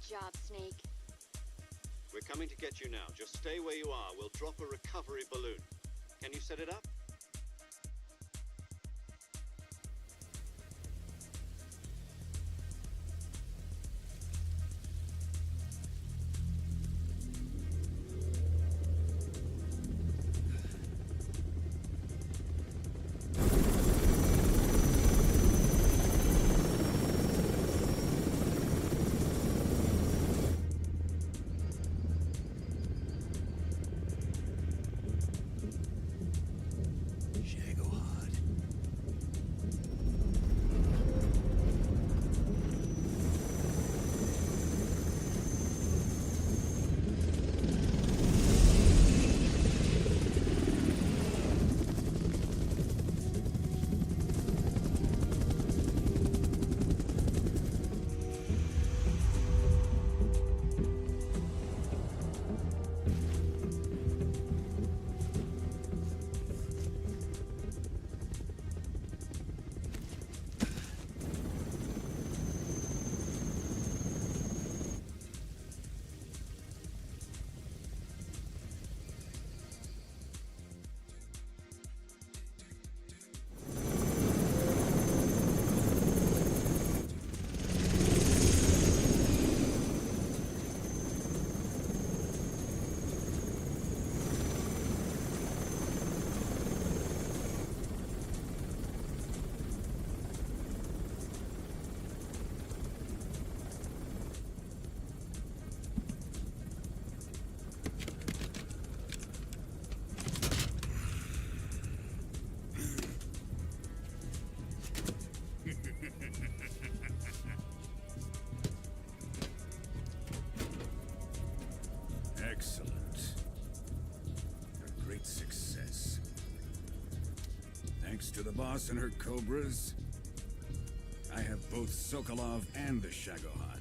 job, Snake. We're coming to get you now. Just stay where you are. We'll drop a recovery balloon. Can you set it up? Excellent. A great success. Thanks to the boss and her cobras, I have both Sokolov and the Shagohod.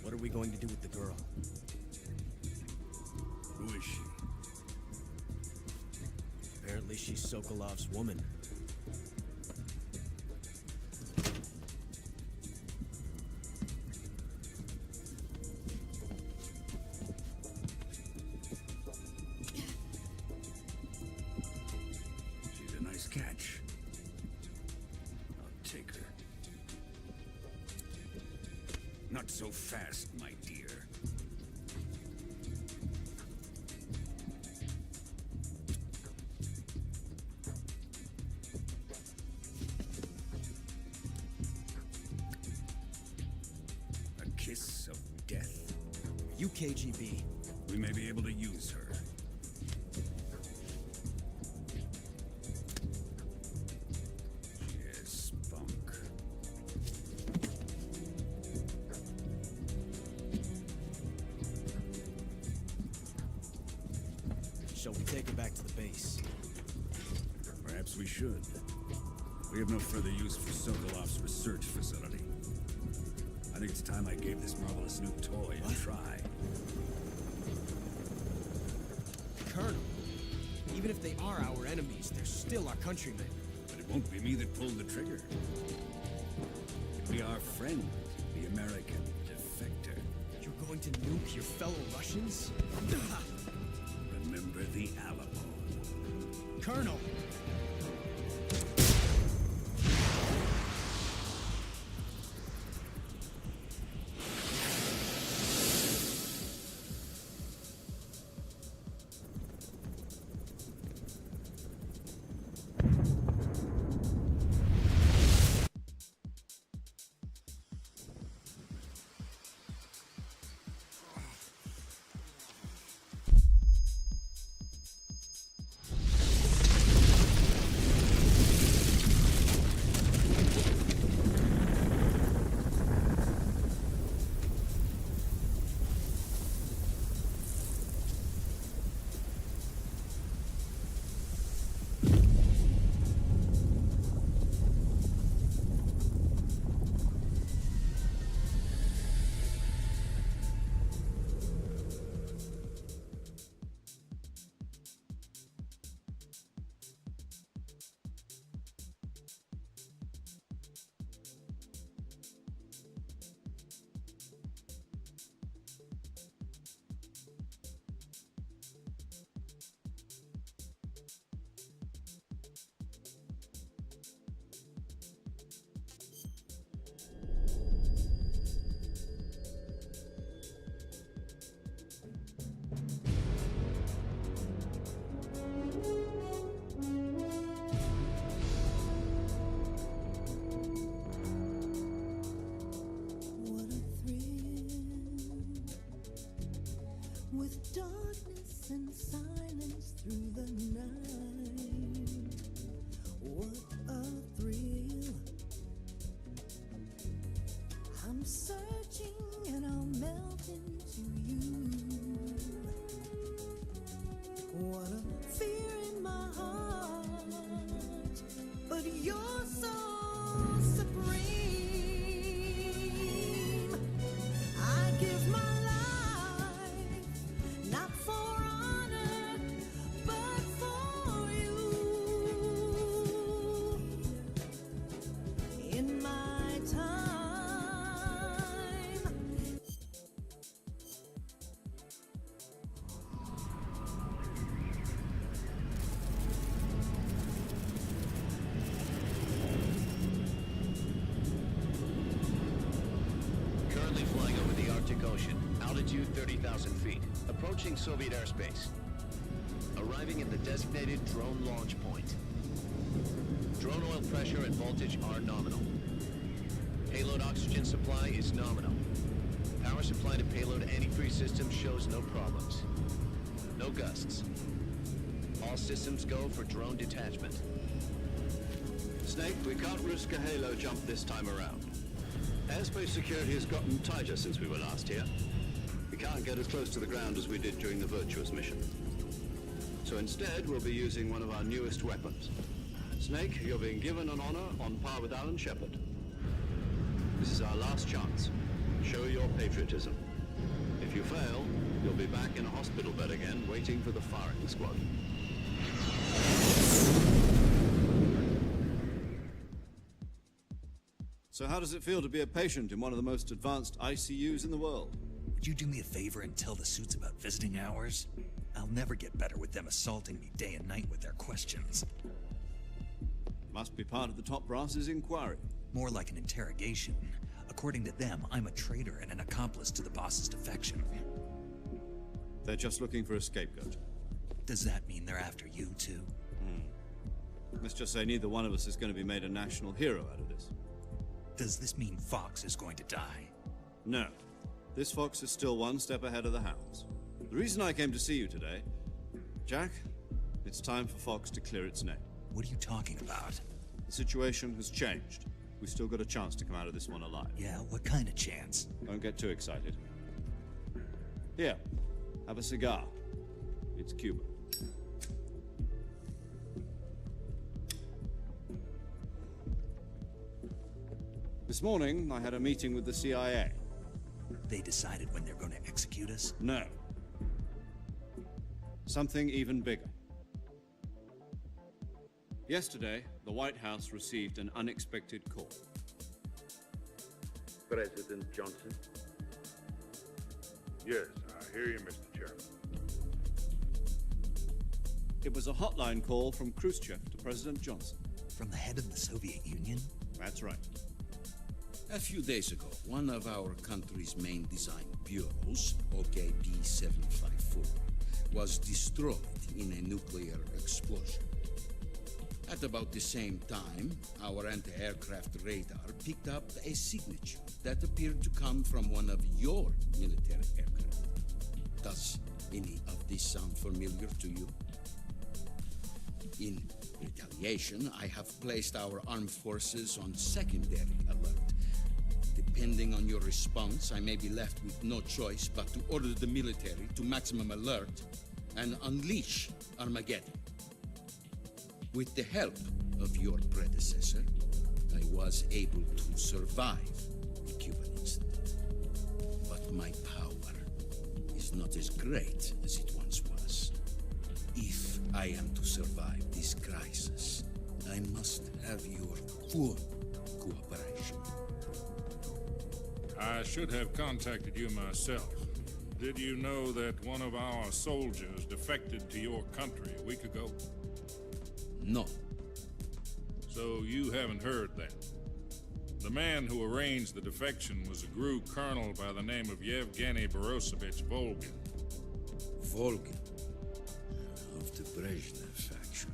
What are we going to do with the girl? Who is she? Apparently she's Sokolov's woman. She's a nice catch. I'll take her. Not so fast, my dear. Kiss of death. You KGB. We may be able to use her. She has spunk. Shall we take her back to the base? Perhaps we should. We have no further use for Sokolov's research facility. I think it's time I gave this marvelous new toy a try. Colonel, even if they are our enemies, they're still our countrymen. But it won't be me that pulled the trigger. It'll be our friend, the American defector. You're going to nuke your fellow Russians? Remember the Alamo. Colonel! with darkness and silence through the night. What a thrill. I'm searching and I'll melt into you. What a fear in my heart, but you're so supreme. I give my life, not for honor, but for you. In my time. Currently flying over the Arctic Ocean. Altitude 30,000 feet. Approaching Soviet airspace. Arriving at the designated drone launch point. Drone oil pressure and voltage are nominal. Payload oxygen supply is nominal. Power supply to payload antifreeze system shows no problems. No gusts. All systems go for drone detachment. Snake, we can't risk a halo jump this time around. Airspace security has gotten tighter since we were last here. We can't get as close to the ground as we did during the Virtuous mission. So instead, we'll be using one of our newest weapons. Snake, you're being given an honor on par with Alan Shepard. This is our last chance. Show your patriotism. If you fail, you'll be back in a hospital bed again, waiting for the firing squad. So how does it feel to be a patient in one of the most advanced ICUs in the world? Would you do me a favor and tell the suits about visiting hours? I'll never get better with them assaulting me day and night with their questions. Must be part of the top brass's inquiry. More like an interrogation. According to them, I'm a traitor and an accomplice to the boss's defection. They're just looking for a scapegoat. Does that mean they're after you, too? Let's just say neither one of us is going to be made a national hero out of this. Does this mean Fox is going to die? No. This fox is still one step ahead of the hounds. The reason I came to see you today, Jack, it's time for Fox to clear its name. What are you talking about? The situation has changed. We've still got a chance to come out of this one alive. Yeah, what kind of chance? Don't get too excited. Here, have a cigar. It's Cuban. This morning, I had a meeting with the CIA. They decided when they're going to execute us? No. Something even bigger. Yesterday, the White House received an unexpected call. President Johnson? Yes, I hear you, Mr. Chairman. It was a hotline call from Khrushchev to President Johnson. From the head of the Soviet Union? That's right. A few days ago, one of our country's main design bureaus, OKB-754, was destroyed in a nuclear explosion. At about the same time, our anti-aircraft radar picked up a signature that appeared to come from one of your military aircraft. Does any of this sound familiar to you? In retaliation, I have placed our armed forces on secondary alert. Depending on your response, I may be left with no choice but to order the military to maximum alert and unleash Armageddon. With the help of your predecessor, I was able to survive the Cuban incident. But my power is not as great as it once was. If I am to survive this crisis, I must have your full cooperation. I should have contacted you myself. Did you know that one of our soldiers defected to your country a week ago? No. So you haven't heard that. The man who arranged the defection was a GRU colonel by the name of Yevgeny Borosovich Volgin. Volgin, of the Brezhnev faction.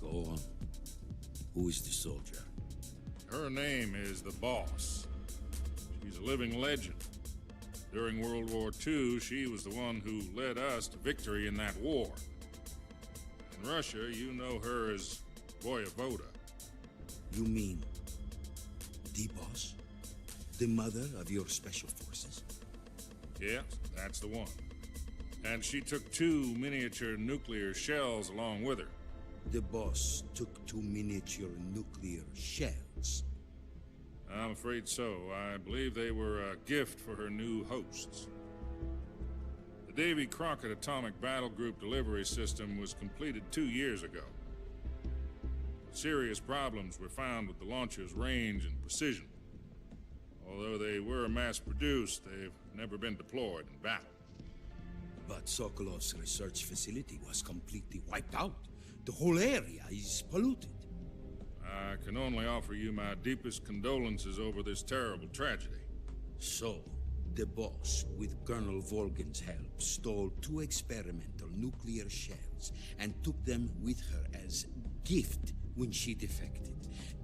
Go on. Who is the soldier? Her name is the Boss. She's a living legend. During World War II, she was the one who led us to victory in that war. In Russia, you know her as Voyevoda. You mean the boss? The mother of your special forces? Yes, that's the one. And she took 2 miniature nuclear shells along with her. The boss took 2 miniature nuclear shells. I'm afraid so. I believe they were a gift for her new hosts. The Davy Crockett Atomic Battle Group delivery system was completed 2 years ago. Serious problems were found with the launcher's range and precision. Although they were mass-produced, they've never been deployed in battle. But Sokolov's research facility was completely wiped out. The whole area is polluted. I can only offer you my deepest condolences over this terrible tragedy. So, the boss, with Colonel Volgin's help, stole 2 experimental nuclear shells and took them with her as gift when she defected.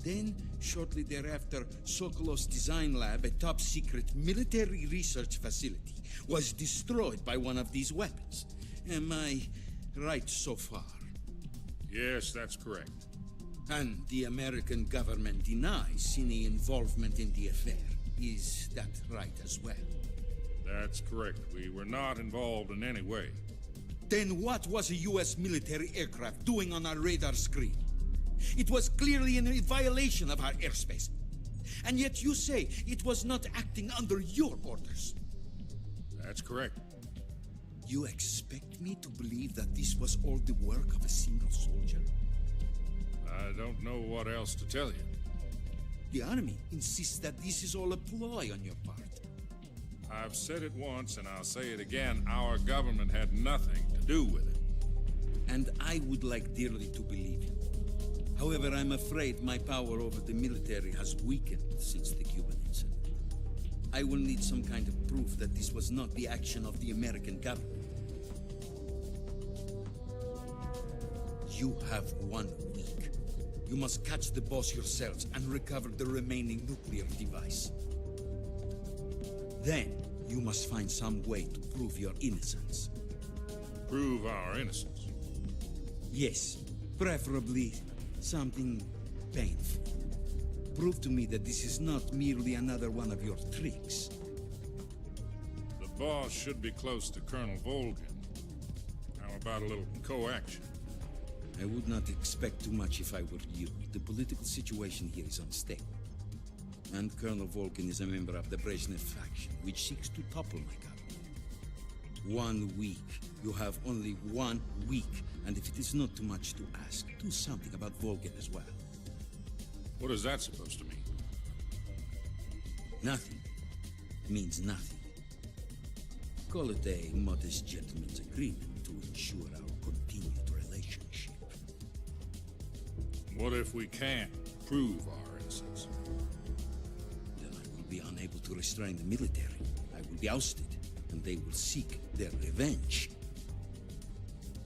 Then, shortly thereafter, Sokolov's design lab, a top-secret military research facility, was destroyed by one of these weapons. Am I right so far? Yes, that's correct. And the American government denies any involvement in the affair. Is that right as well? That's correct. We were not involved in any way. Then what was a U.S. military aircraft doing on our radar screen? It was clearly in violation of our airspace. And yet you say it was not acting under your orders. That's correct. You expect me to believe that this was all the work of a single soldier? I don't know what else to tell you. The army insists that this is all a ploy on your part. I've said it once and I'll say it again. Our government had nothing to do with it. And I would like dearly to believe you. However, I'm afraid my power over the military has weakened since the Cuban incident. I will need some kind of proof that this was not the action of the American government. You have 1 week. You must catch the boss yourselves and recover the remaining nuclear device. Then, you must find some way to prove your innocence. Prove our innocence. Yes, preferably something painful. Prove to me that this is not merely another one of your tricks. The boss should be close to Colonel Volgin. How about a little co-action? I would not expect too much if I were you. The political situation here is unstable. And Colonel Volgin is a member of the Brezhnev faction, which seeks to topple my government. 1 week. You have only 1 week. And if it is not too much to ask, do something about Volgin as well. What is that supposed to mean? Nothing means nothing. Call it a modest gentleman's agreement to ensure our continued relationship. What if we can't prove our innocence? Then I will be unable to restrain the military. I will be ousted, and they will seek their revenge.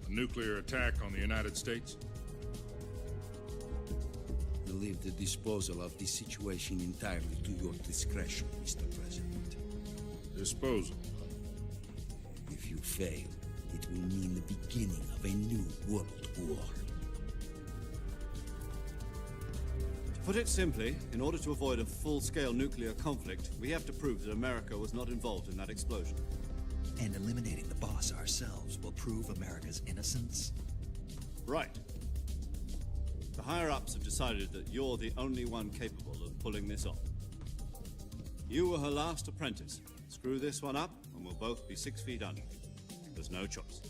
A nuclear attack on the United States? I leave the disposal of this situation entirely to your discretion, Mr. President. Disposal? If you fail, it will mean the beginning of a new world war. To put it simply, in order to avoid a full-scale nuclear conflict, we have to prove that America was not involved in that explosion. And eliminating the boss ourselves will prove America's innocence? Right. The higher-ups have decided that you're the only one capable of pulling this off. You were her last apprentice. Screw this one up, and we'll both be 6 feet under. There's no choice.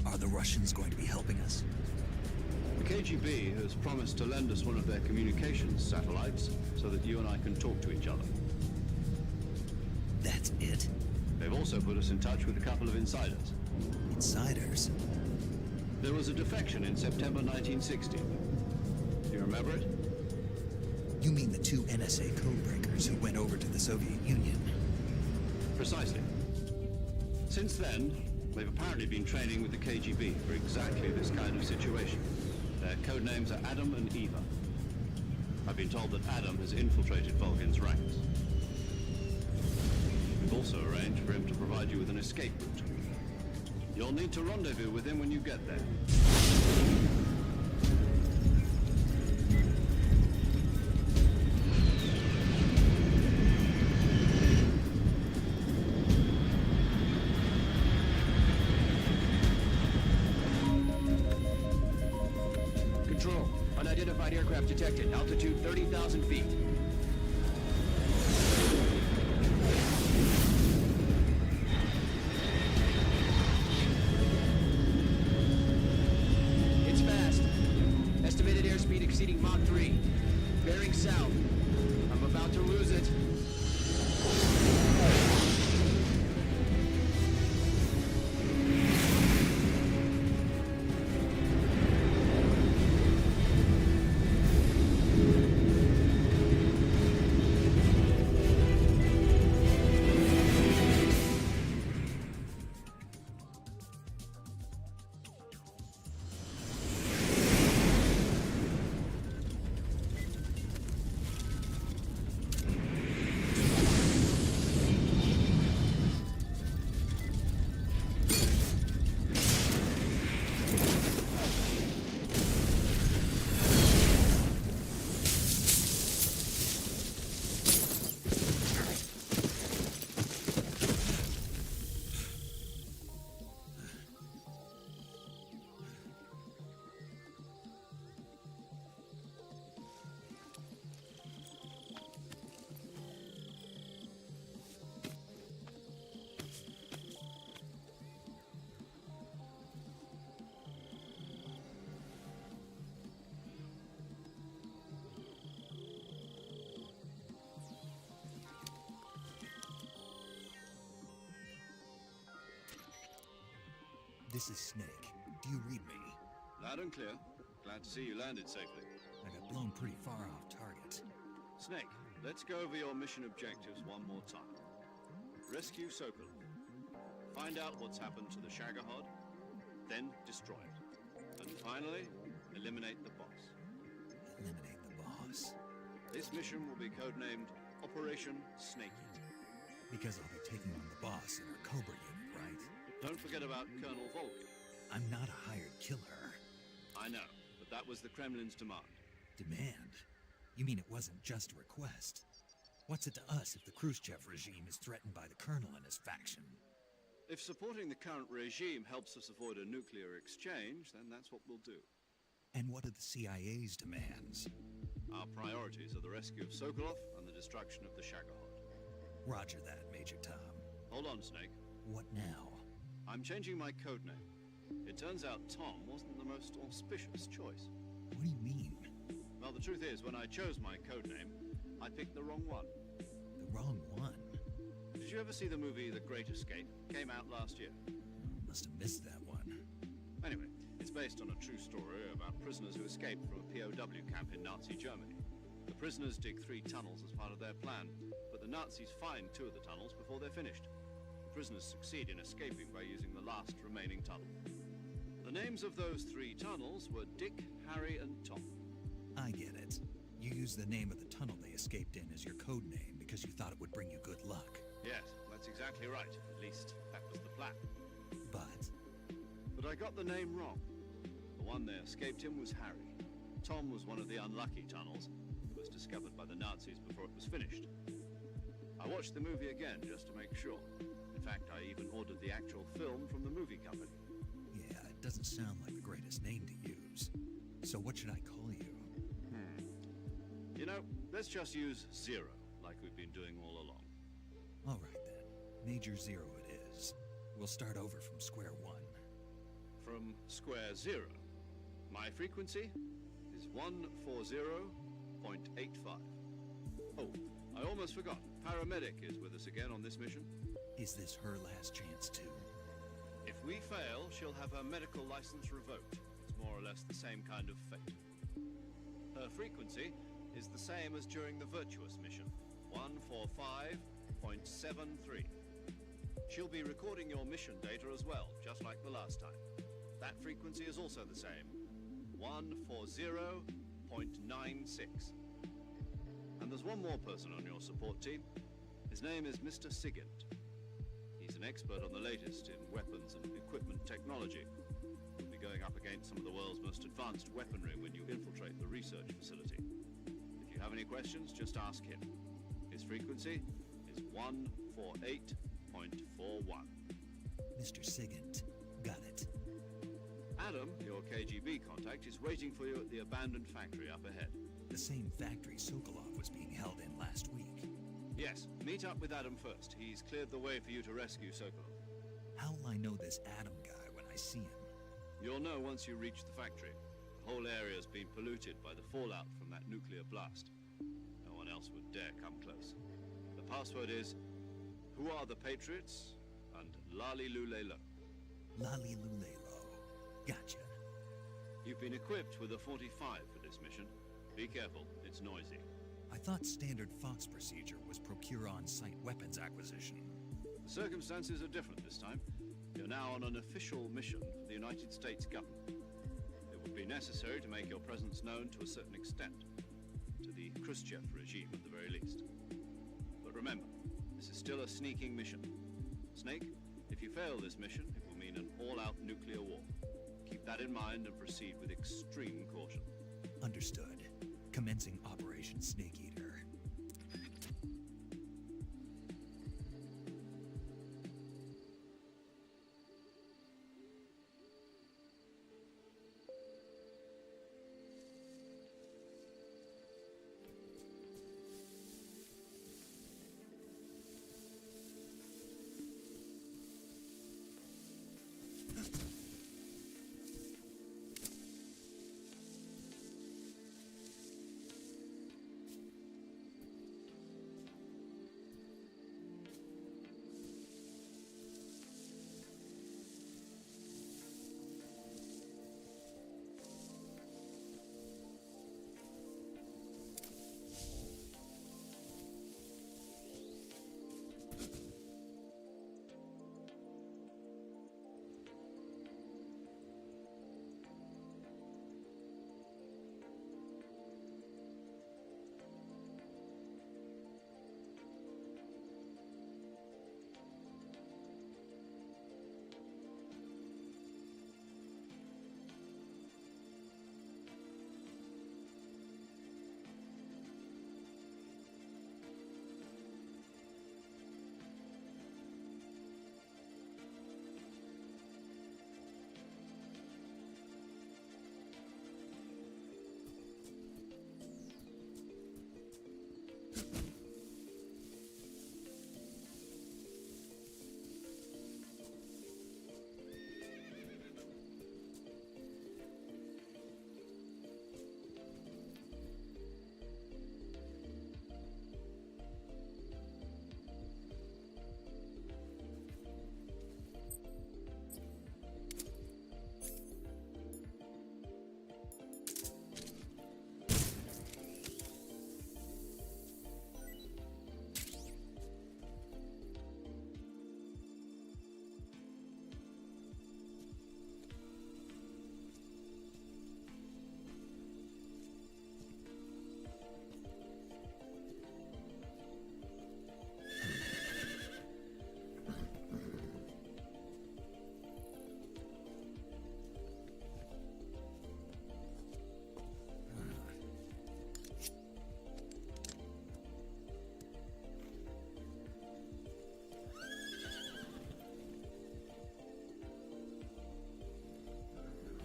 Are the Russians going to be helping us? The KGB has promised to lend us one of their communications satellites so that you and I can talk to each other. That's it? They've also put us in touch with a couple of insiders. Insiders? There was a defection in September 1960. Do you remember it? You mean the 2 NSA codebreakers who went over to the Soviet Union? Precisely. Since then, they've apparently been training with the KGB for exactly this kind of situation. Their code names are Adam and Eva. I've been told that Adam has infiltrated Vulcan's ranks. We've also arranged for him to provide you with an escape route. You'll need to rendezvous with him when you get there. Control. Unidentified aircraft detected. Altitude 30,000 feet. It's fast. Estimated airspeed exceeding Mach 3. Bearing south. I'm about to lose it. This is Snake. Do you read me? Loud and clear. Glad to see you landed safely. I got blown pretty far off target. Snake, let's go over your mission objectives one more time. Rescue Sokolov. Find out what's happened to the Shagohod, then destroy it. And finally, eliminate the boss. Eliminate the boss. This mission will be codenamed Operation Snake Eater. Because I'll be taking on the boss in our Cobra unit, right? Don't forget about Colonel Volk. I'm not a hired killer. I know, but that was the Kremlin's demand. Demand? You mean it wasn't just a request? What's it to us if the Khrushchev regime is threatened by the Colonel and his faction? If supporting the current regime helps us avoid a nuclear exchange, then that's what we'll do. And what are the CIA's demands? Our priorities are the rescue of Sokolov and the destruction of the Shagohod. Roger that, Major Tom. Hold on, Snake. What now? I'm changing my codename. It turns out Tom wasn't the most auspicious choice. What do you mean? Well, the truth is, when I chose my codename, I picked the wrong one. The wrong one? Did you ever see the movie The Great Escape? Came out last year. Must have missed that one. Anyway, it's based on a true story about prisoners who escaped from a POW camp in Nazi Germany. The prisoners dig 3 tunnels as part of their plan, but the Nazis find 2 of the tunnels before they're finished. The prisoners succeed in escaping by using the last remaining tunnel. The names of those 3 tunnels were Dick, Harry, and Tom. I get it. You used the name of the tunnel they escaped in as your code name because you thought it would bring you good luck. Yes, that's exactly right. At least, that was the plan. But I got the name wrong. The one they escaped in was Harry. Tom was one of the unlucky tunnels. It was discovered by the Nazis before it was finished. I watched the movie again just to make sure. In fact, I even ordered the actual film from the movie company. yeah, it doesn't sound like the greatest name to use. So what should I call you? You know, let's just use Zero, like we've been doing all along. All right then. Major Zero it is. We'll start over from square one. From square 0. My frequency is 140.85. Oh, I almost forgot. Paramedic is with us again on this mission. Is this her last chance too? If we fail, she'll have her medical license revoked. It's more or less the same kind of fate. Her frequency is the same as during the Virtuous mission, 145.73. She'll be recording your mission data as well, just like the last time. That frequency is also the same, 140.96. And there's one more person on your support team. His name is Mr. Sigint. He's an expert on the latest in weapons and equipment technology. You'll be going up against some of the world's most advanced weaponry when you infiltrate the research facility. If you have any questions, just ask him. His frequency is 148.41. Mr. Sigint. Got it. Adam, your KGB contact, is waiting for you at the abandoned factory up ahead. The same factory Sokolov was being held in last week. Yes, meet up with Adam first. He's cleared the way for you to rescue Sokolov. How'll I know this Adam guy when I see him? You'll know once you reach the factory. The whole area's been polluted by the fallout from that nuclear blast. No one else would dare come close. The password is, "Who are the Patriots?" and Lali Lulelo. Lali Lulelo. Gotcha. You've been equipped with a 45 for this mission. Be careful, it's noisy. I thought standard Fox procedure was procure on-site weapons acquisition. The circumstances are different this time. You're now on an official mission for the United States government. It would be necessary to make your presence known to a certain extent, to the Khrushchev regime at the very least. But remember, this is still a sneaking mission. Snake, if you fail this mission, it will mean an all-out nuclear war. Keep that in mind and proceed with extreme caution. Understood. Commencing Operation Snake Eater.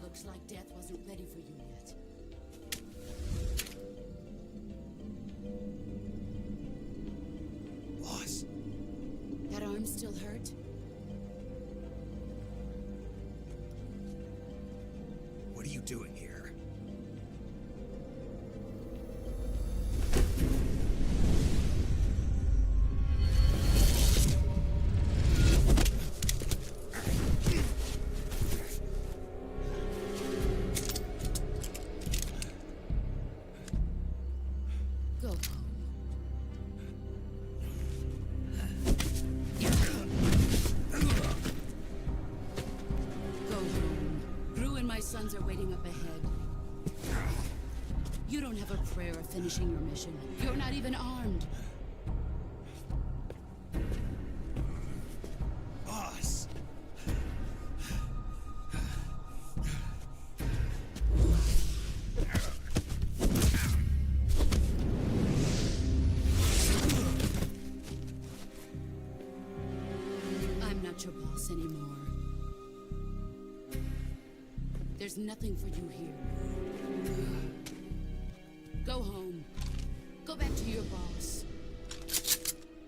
Looks like death wasn't ready for you yet. Boss. That arm still hurt? What are you doing here? Go home. Go home. Gru and my sons are waiting up ahead. You don't have a prayer of finishing your mission. You're not even armed. Boss! I'm not your boss anymore. There's nothing for you here. Go home. Go back to your boss.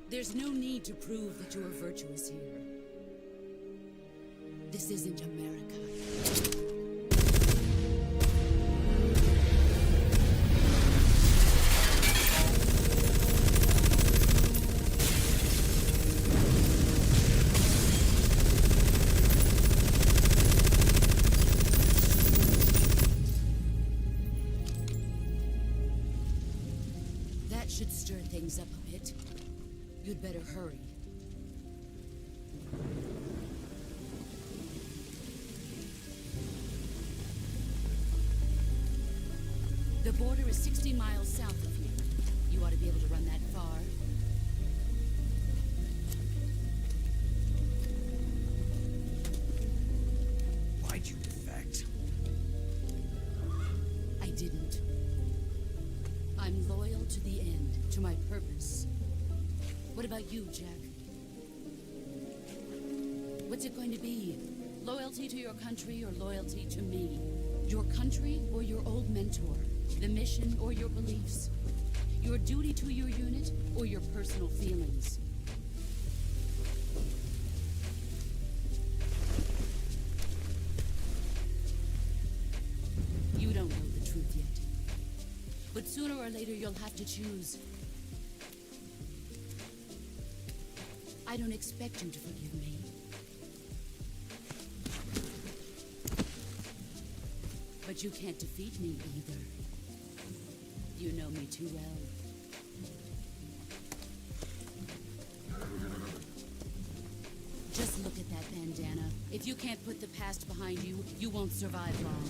There's no need to prove that you are virtuous here. This isn't America. That should stir things up a bit. You'd better hurry. The border is 60 miles south of here. You ought to be able to run that far. Why'd you defect? I didn't. I'm loyal to the end, to my purpose. What about you, Jack? What's it going to be? Loyalty to your country or loyalty to me? Your country or your old mentor? The mission or your beliefs? Your duty to your unit or your personal feelings? You don't know the truth yet. But sooner or later you'll have to choose. I don't expect you to forgive me. But you can't defeat me either. You know me too well. Just look at that bandana. If you can't put the past behind you, you won't survive long.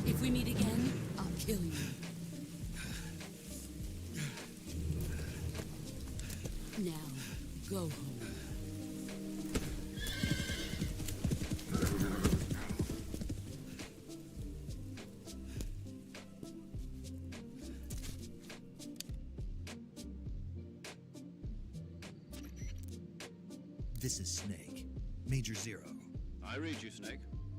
If we meet again, I'll kill you. Now, go home. This is Snake. Major Zero. I read you, Snake.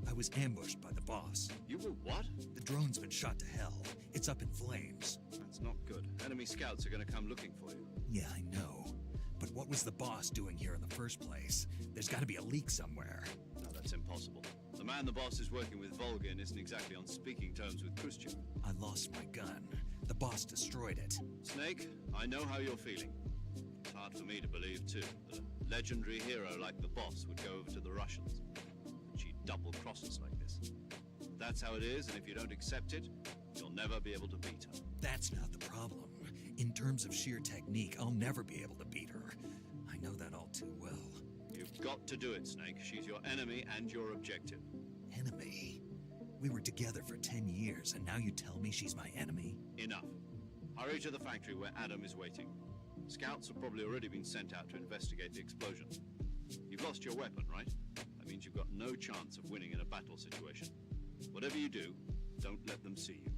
I was ambushed by the boss. You were what? The drone's been shot to hell. It's up in flames. That's not good. Enemy scouts are gonna come looking for you. Yeah, I know. But what was the boss doing here in the first place? There's gotta be a leak somewhere. No, that's impossible. The man the boss is working with, Volgin, isn't exactly on speaking terms with Khrushchev. I lost my gun. The boss destroyed it. Snake, I know how you're feeling. It's hard for me to believe, too, that a legendary hero like the boss would go over to the Russians. She'd double-cross us like this. That's how it is, and if you don't accept it, you'll never be able to beat her. That's not the problem. In terms of sheer technique, I'll never be able to beat her. I know that all too well. You've got to do it, Snake. She's your enemy and your objective. Enemy? We were together for 10 years, and now you tell me she's my enemy? Enough. Hurry to the factory where Adam is waiting. Scouts have probably already been sent out to investigate the explosion. You've lost your weapon, right? That means you've got no chance of winning in a battle situation. Whatever you do, don't let them see you.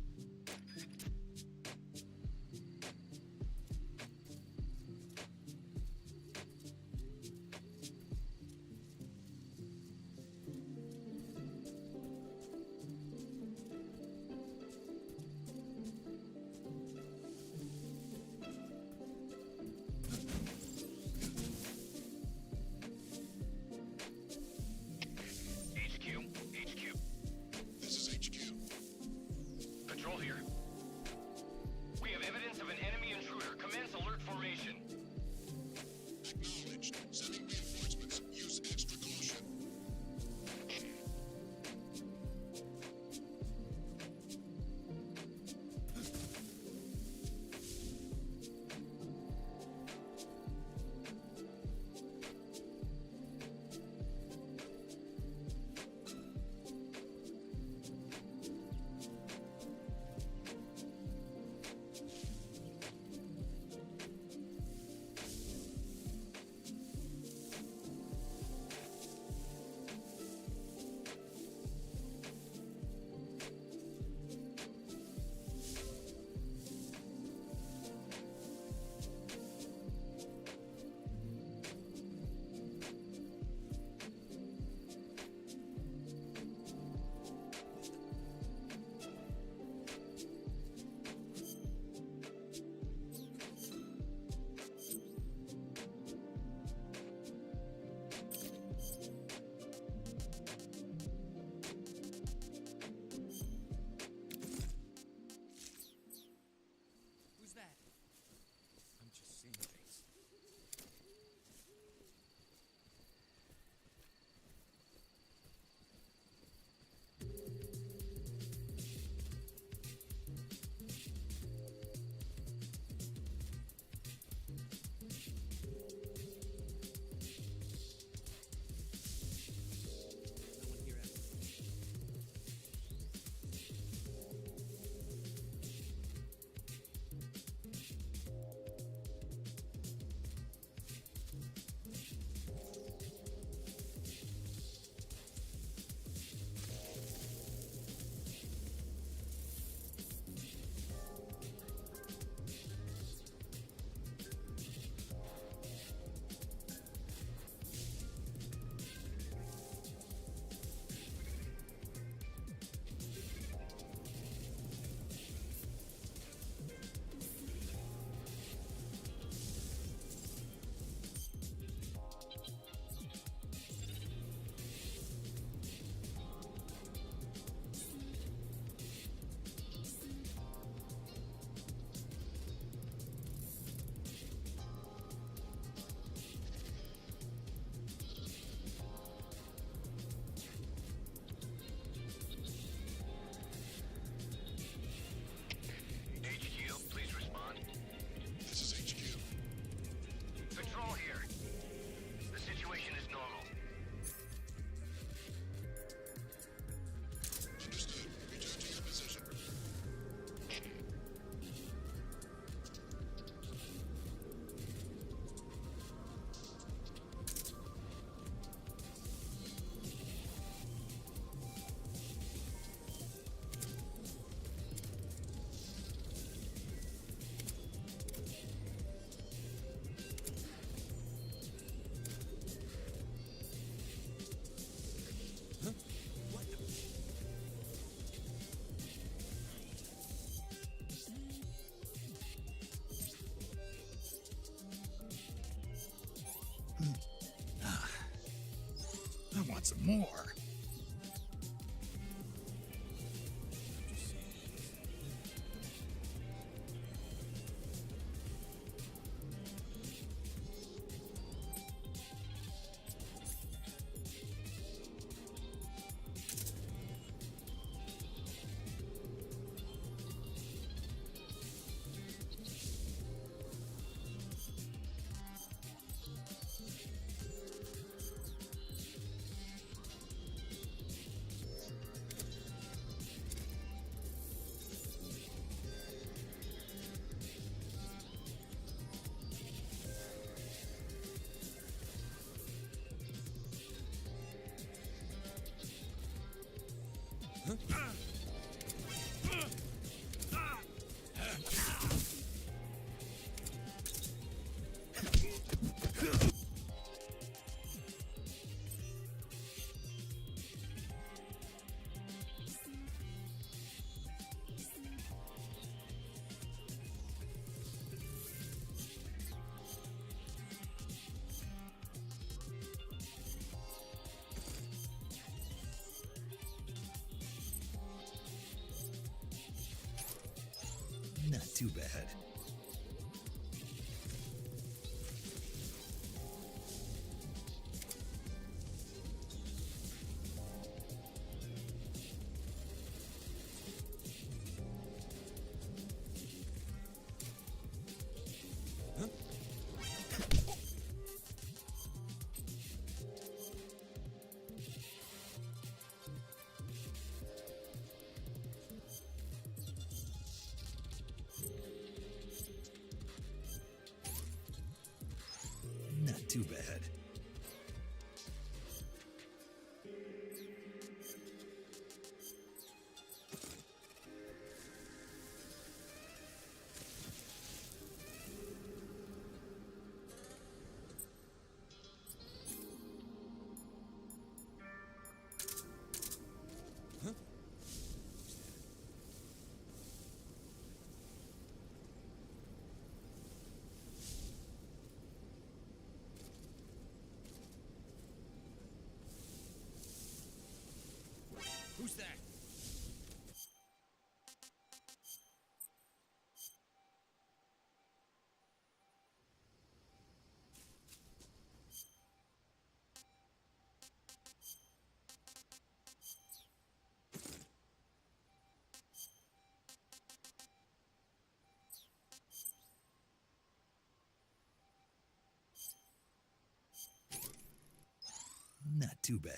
want some more. Not too bad. Not too bad. Who's that? Not too bad.